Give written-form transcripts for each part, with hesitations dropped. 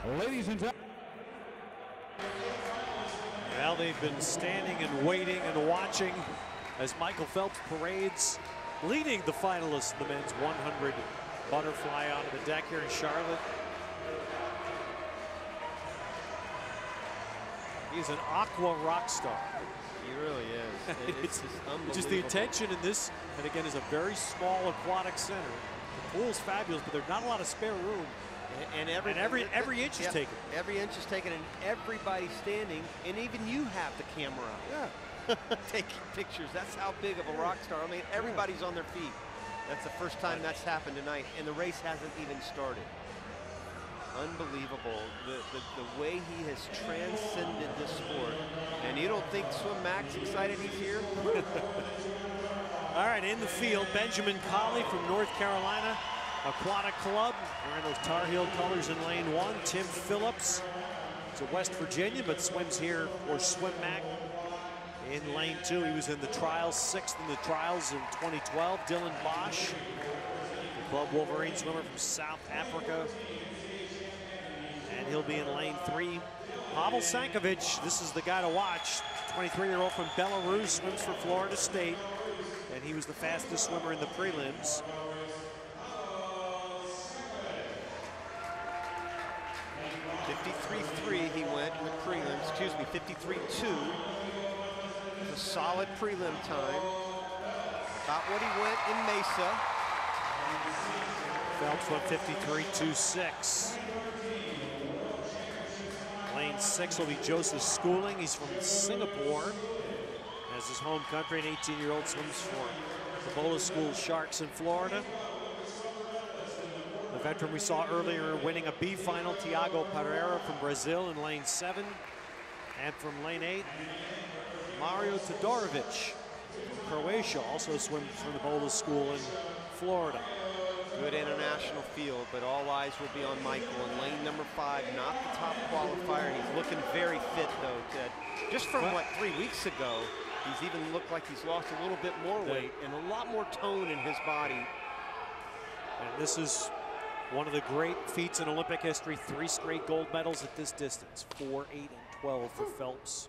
Ladies and gentlemen. Well, they've been standing and waiting and watching as Michael Phelps parades, leading the finalists, the men's 100 butterfly onto the deck here in Charlotte. He's an aqua rock star. He really is. It's just unbelievable. Just the attention in this, and again, is a very small aquatic center. The pool's fabulous, but there's not a lot of spare room. And every inch is taken. Every inch is taken, and everybody's standing, and even you have the camera. Yeah. Taking pictures. That's how big of a rock star. I mean, everybody's on their feet. That's the first time that's happened tonight, and the race hasn't even started. Unbelievable, the way he has transcended this sport. And you don't think Swim Max excited he's here? All right, in the field, Benjamin Colley from North Carolina Aquatic Club, wearing those Tar Heel colors in lane 1. Tim Phillips is a West Virginia, but swims here for Swim Mac in lane 2. He was in the trials, 6th in the trials in 2012. Dylan Bosch, the Club Wolverine swimmer from South Africa. And he'll be in lane 3. Pavel Sankovic, this is the guy to watch. 23-year-old from Belarus, swims for Florida State. And he was the fastest swimmer in the prelims. He went in the prelims, excuse me, 53.2. A solid prelim time. About what he went in Mesa. Phelps went 53.26. Lane 6 will be Joseph Schooling. He's from Singapore. As his home country, an 18-year-old swims for the Bola School Sharks in Florida. The veteran we saw earlier winning a B final, Tiago Pereira from Brazil in lane 7. And from lane 8, Mario Todorovic from Croatia, also swims for the Bola School in Florida. Good international field, but all eyes will be on Michael in lane number 5, not the top qualifier. And he's looking very fit, though, Ted. Just from, what, 3 weeks ago, he's even looked like he's lost a little bit more weight and a lot more tone in his body. And this is one of the great feats in Olympic history, 3 straight gold medals at this distance, 4, 8, and 12 for Phelps.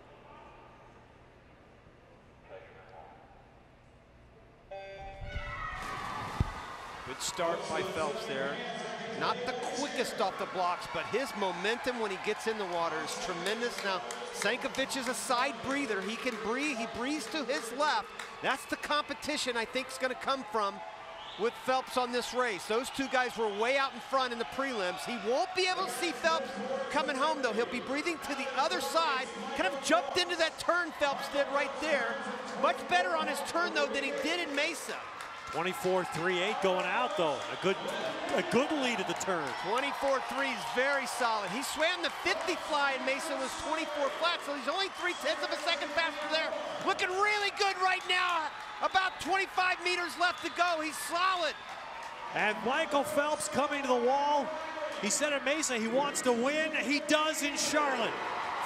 Good start by Phelps there. Not the quickest off the blocks, but his momentum when he gets in the water is tremendous. Now, Sankovic is a side breather. He can breathe, he breathes to his left. That's the competition I think is gonna come from with Phelps on this race. Those two guys were way out in front in the prelims. He won't be able to see Phelps coming home, though. He'll be breathing to the other side. Kind of jumped into that turn Phelps did right there. Much better on his turn, though, than he did in Mesa. 24.38 going out, though. A good lead at the turn. 24.3 is very solid. He swam the 50 fly in Mesa, was 24 flat, so he's only 0.3 of a second faster there. Looking really good right now. About 25 meters left to go. He's solid. And Michael Phelps coming to the wall. He said at Mesa he wants to win. He does in Charlotte.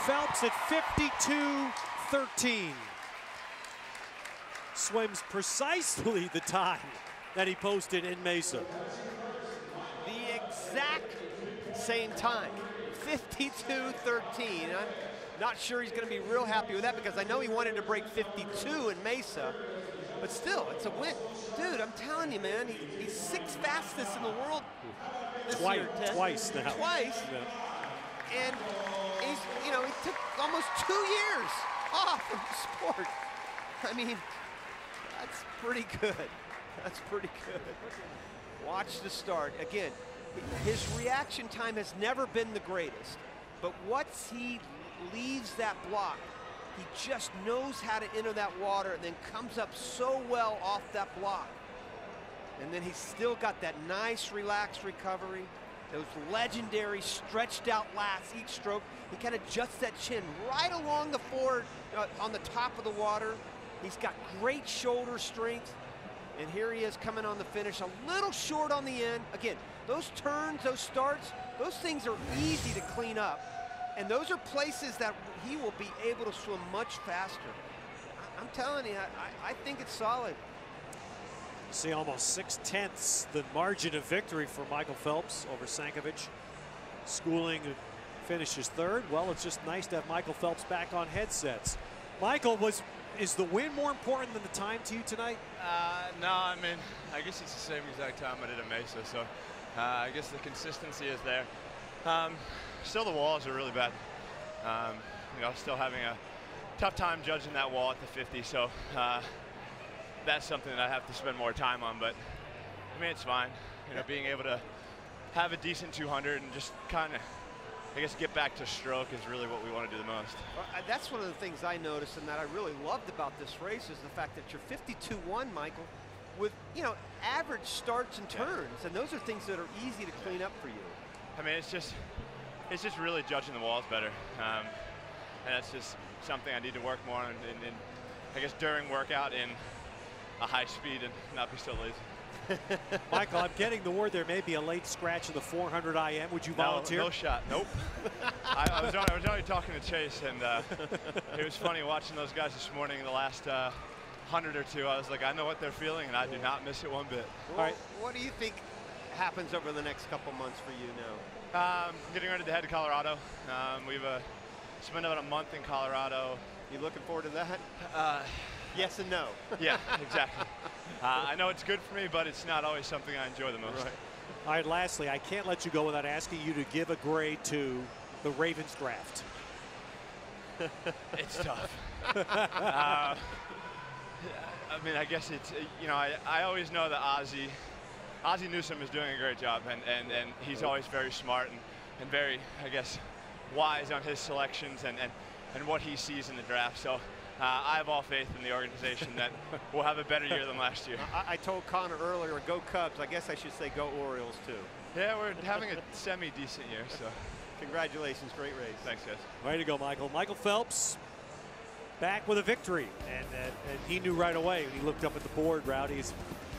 Phelps at 52.13. Swims precisely the time that he posted in Mesa. The exact same time, 52.13. I'm not sure he's going to be real happy with that because I know he wanted to break 52 in Mesa, but still, it's a win. Dude, I'm telling you, man, he's 6th fastest in the world this year, Ted. Twice now. Twice. Yeah. And he's, you know, he took almost 2 years off from the sport. I mean, that's pretty good. That's pretty good. Watch the start. Again, his reaction time has never been the greatest, but once he leaves that block, he just knows how to enter that water and then comes up so well off that block. And then he's still got that nice relaxed recovery, those legendary stretched out lats each stroke. He kind of juts that chin right along the forward, on the top of the water. He's got great shoulder strength. And here he is coming on the finish, a little short on the end. Again, those turns, those starts, those things are easy to clean up. And those are places that he will be able to swim much faster. I'm telling you, I think it's solid. See almost 6/10 the margin of victory for Michael Phelps over Sankovic. Schooling finishes third. Well, it's just nice to have Michael Phelps back on headsets. Michael, is the win more important than the time to you tonight? No, I mean, I guess it's the same exact time I did at Mesa, so I guess the consistency is there. Still, the walls are really bad. You know, still having a tough time judging that wall at the 50, so that's something that I have to spend more time on, but I mean, it's fine. You know, being able to have a decent 200 and just kind of, I guess, get back to stroke is really what we want to do the most. That's one of the things I noticed and that I really loved about this race is the fact that you're 52-1, Michael, with, you know, average starts and turns, and those are things that are easy to clean up for you. I mean, it's just really judging the walls better, and that's just something I need to work more on, in I guess, during workout in a high speed and not be so lazy. Michael, I'm getting the word there may be a late scratch in the 400 IM. Would you volunteer? No shot. Nope. I was already talking to Chase, and it was funny watching those guys this morning in the last 100 or two. I was like, I know what they're feeling, and I do not miss it one bit. Well, all right. What do you think happens over the next couple months for you now? Getting ready to head to Colorado. We've spent about a month in Colorado. You looking forward to that? Yes and no. Yeah, exactly. I know it's good for me, but it's not always something I enjoy the most. Right. All right, lastly, I can't let you go without asking you to give a grade to the Ravens draft. It's tough. I mean, I guess it's, you know, I always know that Ozzie Newsome is doing a great job, and he's always very smart and very, I guess, wise on his selections and what he sees in the draft. So I have all faith in the organization that we'll have a better year than last year. I told Connor earlier, go Cubs. I guess I should say go Orioles, too. Yeah, we're having a semi-decent year, so. Congratulations, great race. Thanks, guys. Way to go, Michael. Michael Phelps back with a victory, and he knew right away when he looked up at the board, Rowdy's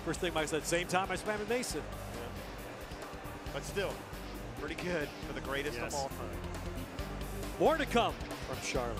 first thing Mike said, same time I swam in Mesa. Yeah. But still, pretty good for the greatest of all time. More to come from Charlotte.